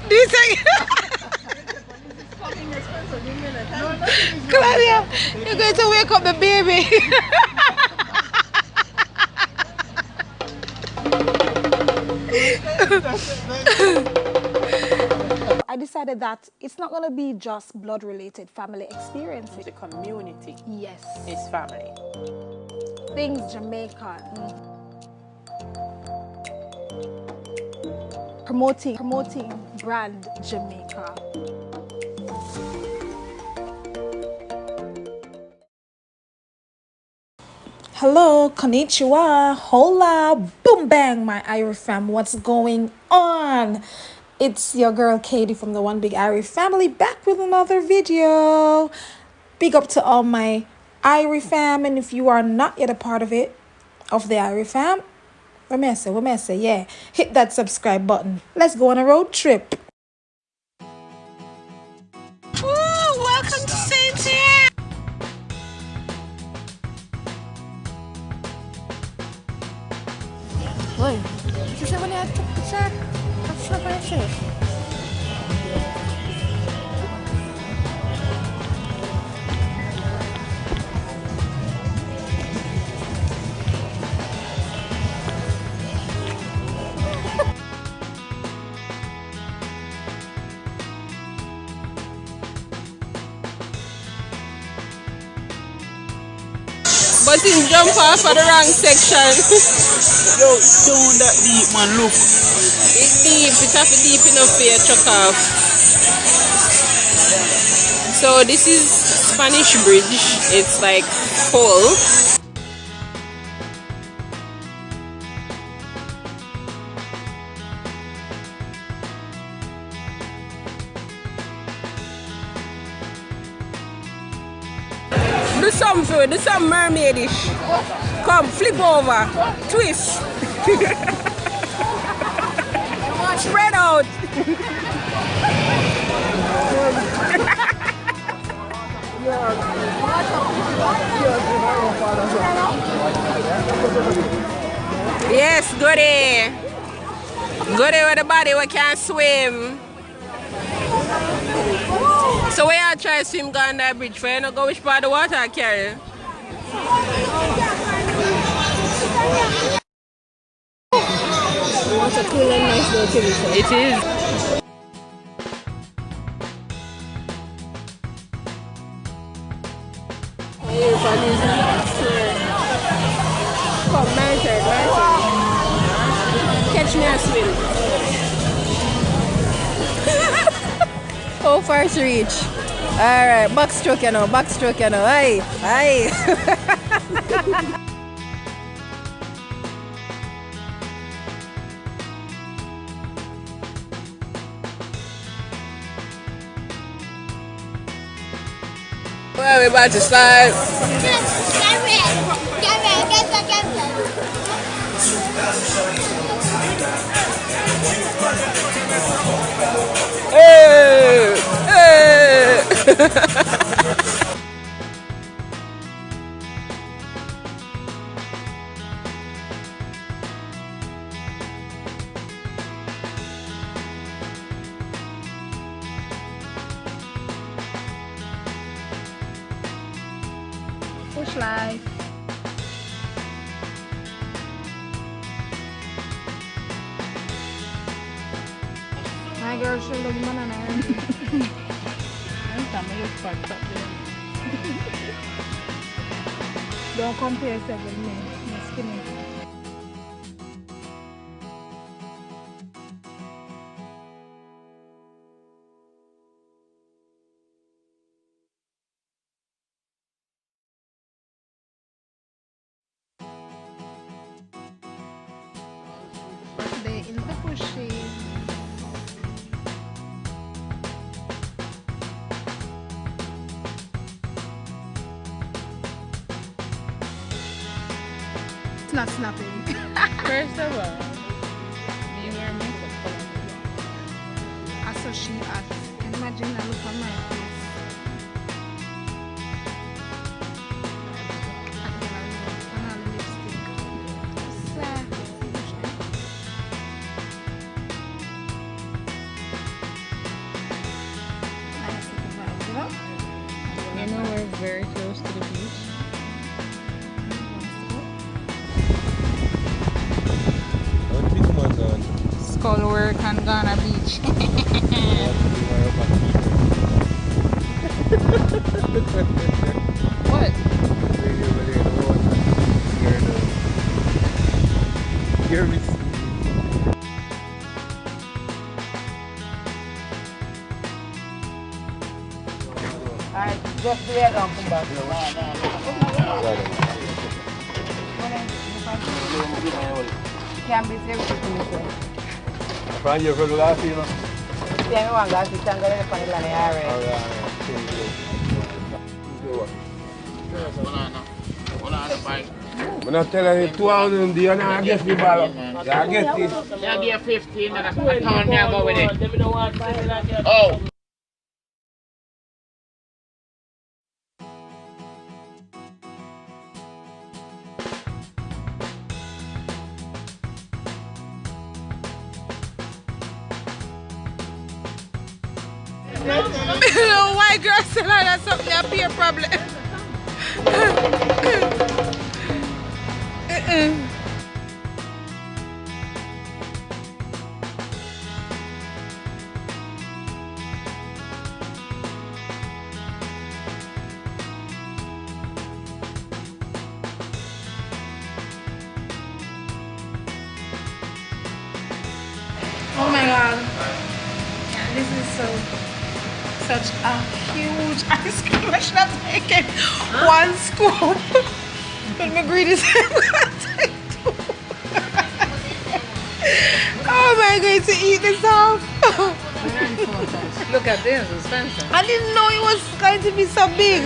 This Claudia, you're going to wake up the baby. I decided that it's not going to be just blood-related family experiences. The community. Yes. Is family. Things Jamaican. Promoting brand Jamaica. Hello, konnichiwa, hola, boom bang, my Irie fam, what's going on? It's your girl Katie from the One Big Irie family, back with another video. Big up to all my Irie fam, and if you are not yet a part of it, of the Irie fam, what may I say, yeah, hit that subscribe button. Let's go on a road trip. Ooh, welcome to St.Ann. Oi, você vai olhar a aparecer. But he jump off at the wrong section. Yo, it's down that deep, man, look. It's deep, it's half deep enough for your truck off. So this is Spanish Bridge. It's like full. Do some mermaidish. Come, flip over, twist. Spread out. Yes, goody. Goody with the body we can swim. So we are trying to swim down that bridge for you know go which part of the water I carry. Water cool and nice though too. It is. Come, my turn. Catch me and swim. How far to reach? Alright, backstroke you know, Aye, aye. Well, we're about to slide. Hey! Hey! Push life. My girl should look banana. Don't compare yourself with me. I'm skinny. Birthday in the bushes. It's not snapping. First of all, you wear makeup color. I saw she asked. Can you imagine I look on my face? And all the lipstick. is very close to the beach. Skullwork and Ghana Beach. What? Alright, just do it and come back. Can't be serious to me, sir. Find your photography, no? Yeah, I want to see the funny line area. I'm not telling you 200 and I get the ball. I get it. I get 15 and I told me I go with it. Oh. White girl say like that's something a peer problem. Oh my god. Yeah, this is such a huge ice cream. I should have taken one scoop. But my greed is oh my god, to eat this off. Look at this, it's fancy. I didn't know it was going to be so big.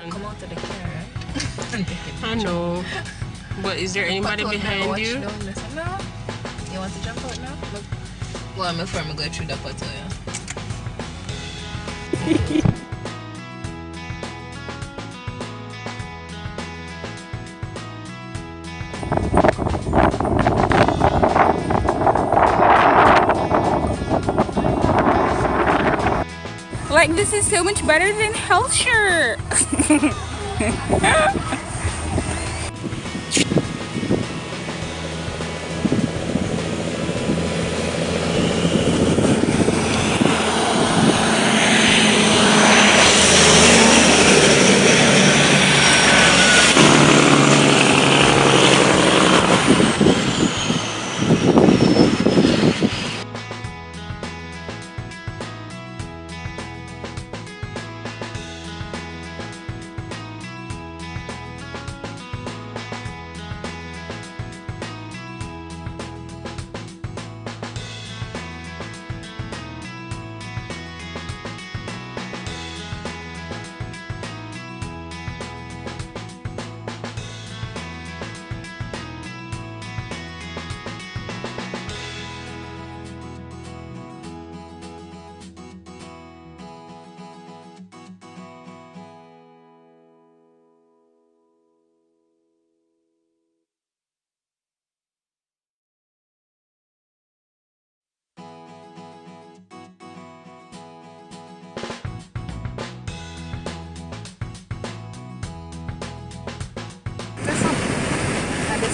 Come out to the camera. I know. But is there anybody behind you? No. You want to jump out now? Look. Well, I'm afraid I'm going through the portal, yeah. Like, this is so much better than Hellshire.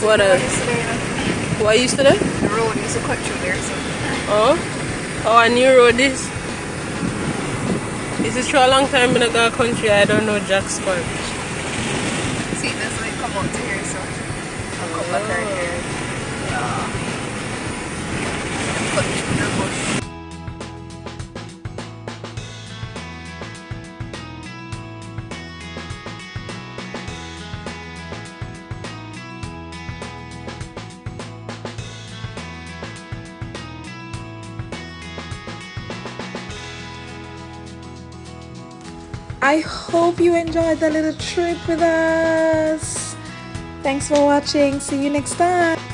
What what used to do? The road used to cut through there, so. Oh, a new road is. Is it for a long time in a country? I don't know Jack's Square. See, that's why I come out to here, so. I'll come back right here. Cut through the bush. I hope you enjoyed the little trip with us. Thanks for watching. See you next time.